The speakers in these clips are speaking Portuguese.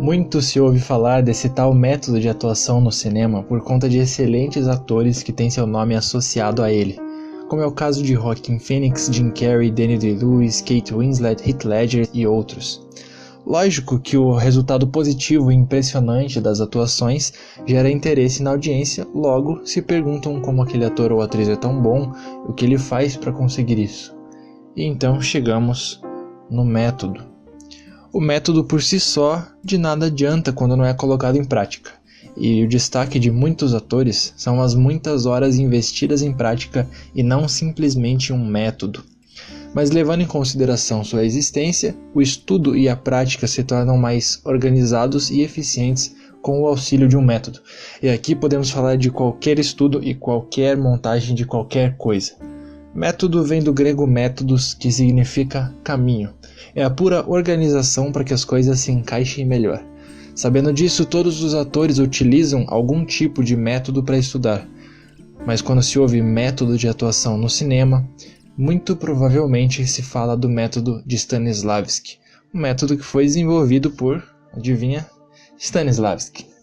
Muito se ouve falar desse tal método de atuação no cinema por conta de excelentes atores que têm seu nome associado a ele, como é o caso de Joaquin Phoenix, Jim Carrey, Daniel Day-Lewis, Kate Winslet, Heath Ledger e outros. Lógico que o resultado positivo e impressionante das atuações gera interesse na audiência, logo se perguntam como aquele ator ou atriz é tão bom e o que ele faz para conseguir isso. E então chegamos no método. O método por si só de nada adianta quando não é colocado em prática, e o destaque de muitos atores são as muitas horas investidas em prática e não simplesmente um método. Mas levando em consideração sua existência, o estudo e a prática se tornam mais organizados e eficientes com o auxílio de um método. E aqui podemos falar de qualquer estudo e qualquer montagem de qualquer coisa. Método vem do grego métodos, que significa caminho. É a pura organização para que as coisas se encaixem melhor. Sabendo disso, todos os atores utilizam algum tipo de método para estudar. Mas quando se ouve método de atuação no cinema, muito provavelmente se fala do método de Stanislavski, um método que foi desenvolvido por, adivinha, Stanislavski.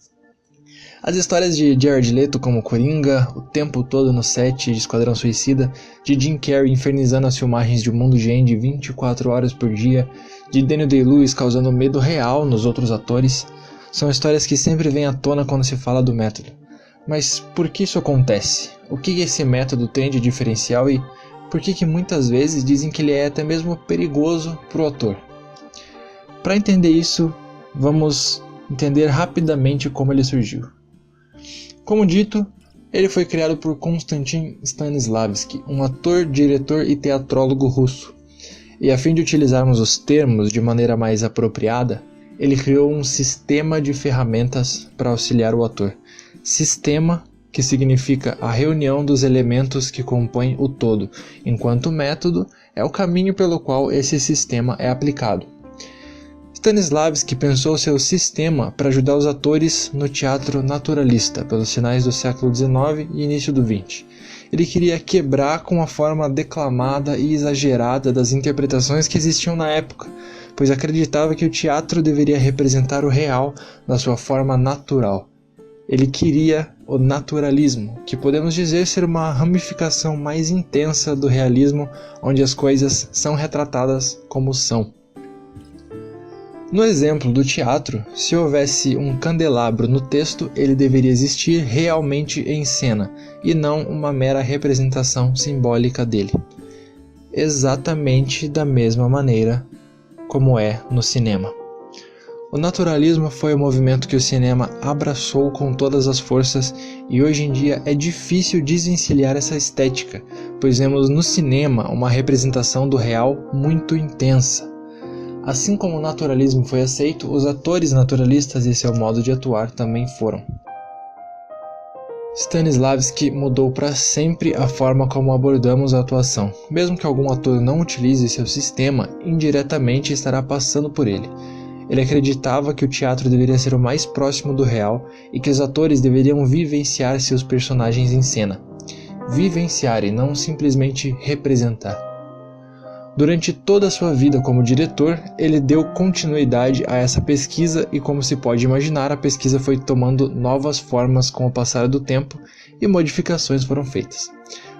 As histórias de Jared Leto como Coringa, o tempo todo no set de Esquadrão Suicida, de Jim Carrey infernizando as filmagens de O Mundo de Andy 24 horas por dia, de Daniel Day-Lewis causando medo real nos outros atores, são histórias que sempre vêm à tona quando se fala do método. Mas por que isso acontece? O que esse método tem de diferencial e por que muitas vezes dizem que ele é até mesmo perigoso para o ator? Para entender isso, vamos entender rapidamente como ele surgiu. Como dito, ele foi criado por Konstantin Stanislavski, um ator, diretor e teatrólogo russo. E a fim de utilizarmos os termos de maneira mais apropriada, ele criou um sistema de ferramentas para auxiliar o ator. Sistema, que significa a reunião dos elementos que compõem o todo, enquanto método é o caminho pelo qual esse sistema é aplicado. Stanislavski pensou seu sistema para ajudar os atores no teatro naturalista, pelos finais do século XIX e início do XX. Ele queria quebrar com a forma declamada e exagerada das interpretações que existiam na época, pois acreditava que o teatro deveria representar o real na sua forma natural. Ele queria o naturalismo, que podemos dizer ser uma ramificação mais intensa do realismo, onde as coisas são retratadas como são. No exemplo do teatro, se houvesse um candelabro no texto, ele deveria existir realmente em cena, e não uma mera representação simbólica dele. Exatamente da mesma maneira como é no cinema. O naturalismo foi o movimento que o cinema abraçou com todas as forças e hoje em dia é difícil desvencilhar essa estética, pois vemos no cinema uma representação do real muito intensa. Assim como o naturalismo foi aceito, os atores naturalistas e seu modo de atuar também foram. Stanislavski mudou para sempre a forma como abordamos a atuação. Mesmo que algum ator não utilize seu sistema, indiretamente estará passando por ele. Ele acreditava que o teatro deveria ser o mais próximo do real e que os atores deveriam vivenciar seus personagens em cena. Vivenciar e não simplesmente representar. Durante toda a sua vida como diretor, ele deu continuidade a essa pesquisa e, como se pode imaginar, a pesquisa foi tomando novas formas com o passar do tempo e modificações foram feitas.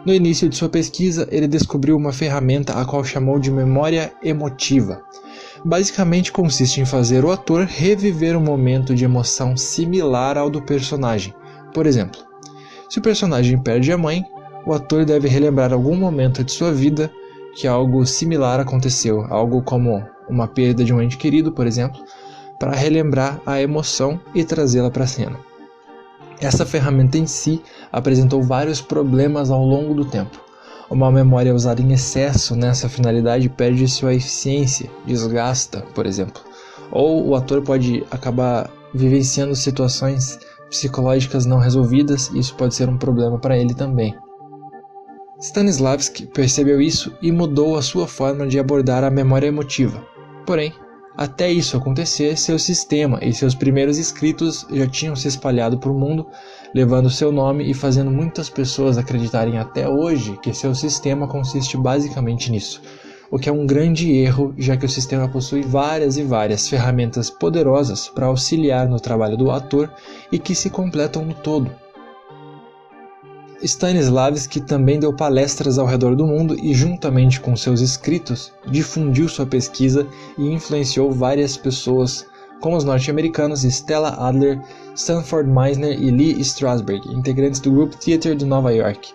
No início de sua pesquisa, ele descobriu uma ferramenta a qual chamou de memória emotiva. Basicamente consiste em fazer o ator reviver um momento de emoção similar ao do personagem. Por exemplo, se o personagem perde a mãe, o ator deve relembrar algum momento de sua vida que algo similar aconteceu, algo como uma perda de um ente querido, por exemplo, para relembrar a emoção e trazê-la para a cena. Essa ferramenta em si apresentou vários problemas ao longo do tempo. Uma memória usada em excesso nessa finalidade perde sua eficiência, desgasta, por exemplo. Ou o ator pode acabar vivenciando situações psicológicas não resolvidas e isso pode ser um problema para ele também. Stanislavski percebeu isso e mudou a sua forma de abordar a memória emotiva. Porém, até isso acontecer, seu sistema e seus primeiros escritos já tinham se espalhado por o mundo, levando seu nome e fazendo muitas pessoas acreditarem até hoje que seu sistema consiste basicamente nisso. o que é um grande erro, já que o sistema possui várias e várias ferramentas poderosas para auxiliar no trabalho do ator e que se completam no todo. Stanislavski também deu palestras ao redor do mundo e, juntamente com seus escritos, difundiu sua pesquisa e influenciou várias pessoas, como os norte-americanos Stella Adler, Sanford Meisner e Lee Strasberg, integrantes do Group Theater de Nova York.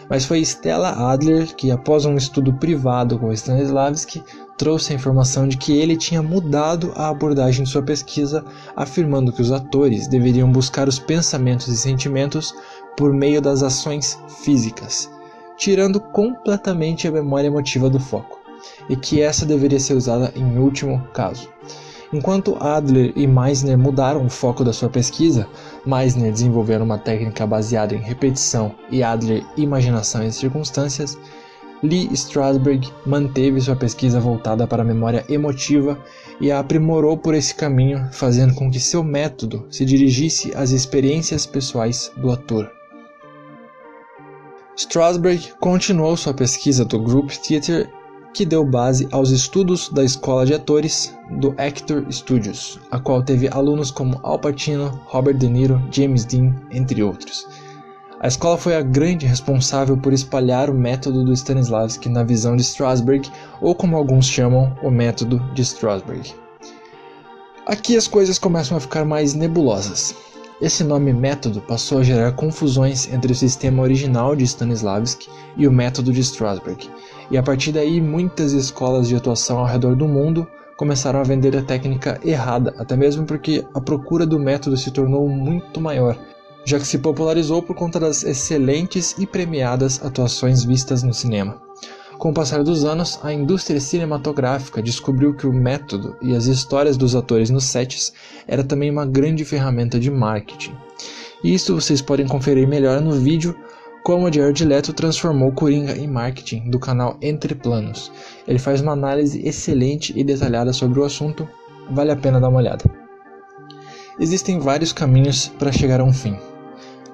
Mas foi Stella Adler que, após um estudo privado com Stanislavski, trouxe a informação de que ele tinha mudado a abordagem de sua pesquisa, afirmando que os atores deveriam buscar os pensamentos e sentimentos por meio das ações físicas, tirando completamente a memória emotiva do foco, e que essa deveria ser usada em último caso. Enquanto Adler e Meisner mudaram o foco da sua pesquisa, Meisner desenvolvendo uma técnica baseada em repetição e Adler imaginação e circunstâncias, Lee Strasberg manteve sua pesquisa voltada para a memória emotiva e a aprimorou por esse caminho, fazendo com que seu método se dirigisse às experiências pessoais do ator. Strasberg continuou sua pesquisa do Group Theater, que deu base aos estudos da escola de atores do Actor Studios, a qual teve alunos como Al Pacino, Robert De Niro, James Dean, entre outros. A escola foi a grande responsável por espalhar o método do Stanislavski na visão de Strasberg, ou como alguns chamam, o método de Strasberg. Aqui as coisas começam a ficar mais nebulosas. Esse nome método passou a gerar confusões entre o sistema original de Stanislavski e o método de Strasberg, e a partir daí muitas escolas de atuação ao redor do mundo começaram a vender a técnica errada, até mesmo porque a procura do método se tornou muito maior, já que se popularizou por conta das excelentes e premiadas atuações vistas no cinema. Com o passar dos anos, a indústria cinematográfica descobriu que o método e as histórias dos atores nos sets era também uma grande ferramenta de marketing. E isso vocês podem conferir melhor no vídeo como o Jared Leto transformou Coringa em marketing do canal Entre Planos. Ele faz uma análise excelente e detalhada sobre o assunto, vale a pena dar uma olhada. Existem vários caminhos para chegar a um fim.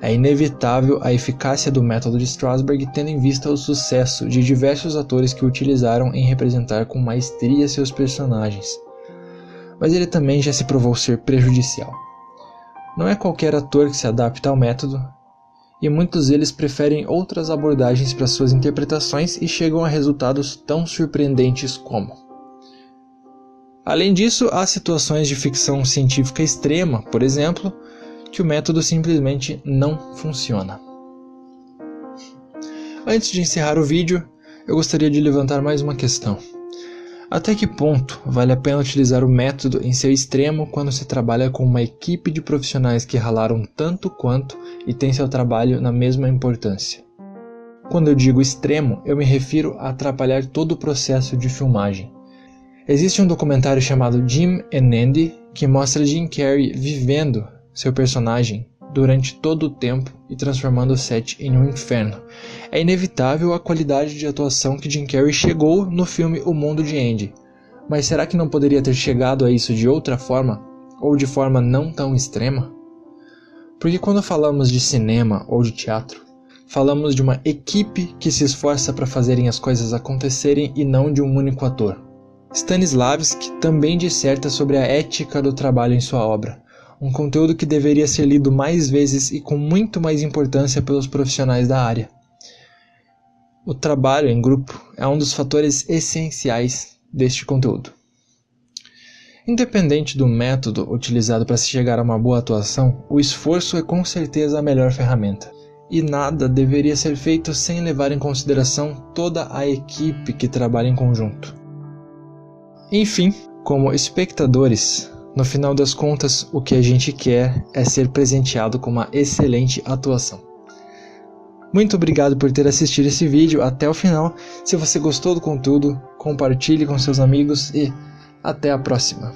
É inevitável a eficácia do método de Strasberg, tendo em vista o sucesso de diversos atores que o utilizaram em representar com maestria seus personagens. Mas ele também já se provou ser prejudicial. Não é qualquer ator que se adapta ao método, e muitos deles preferem outras abordagens para suas interpretações e chegam a resultados tão surpreendentes como. Além disso, há situações de ficção científica extrema, por exemplo, que o método simplesmente não funciona. Antes de encerrar o vídeo, eu gostaria de levantar mais uma questão. Até que ponto vale a pena utilizar o método em seu extremo quando se trabalha com uma equipe de profissionais que ralaram tanto quanto e tem seu trabalho na mesma importância? Quando eu digo extremo, eu me refiro a atrapalhar todo o processo de filmagem. Existe um documentário chamado Jim and Andy que mostra Jim Carrey vivendo seu personagem durante todo o tempo e transformando o set em um inferno. É inevitável a qualidade de atuação que Jim Carrey chegou no filme O Mundo de Andy, mas será que não poderia ter chegado a isso de outra forma, ou de forma não tão extrema? Porque quando falamos de cinema ou de teatro, falamos de uma equipe que se esforça para fazerem as coisas acontecerem e não de um único ator. Stanislavski também disserta sobre a ética do trabalho em sua obra, um conteúdo que deveria ser lido mais vezes e com muito mais importância pelos profissionais da área. O trabalho em grupo é um dos fatores essenciais deste conteúdo. Independente do método utilizado para se chegar a uma boa atuação, o esforço é com certeza a melhor ferramenta. E nada deveria ser feito sem levar em consideração toda a equipe que trabalha em conjunto. Enfim, como espectadores, no final das contas, o que a gente quer é ser presenteado com uma excelente atuação. Muito obrigado por ter assistido esse vídeo até o final. Se você gostou do conteúdo, compartilhe com seus amigos e até a próxima.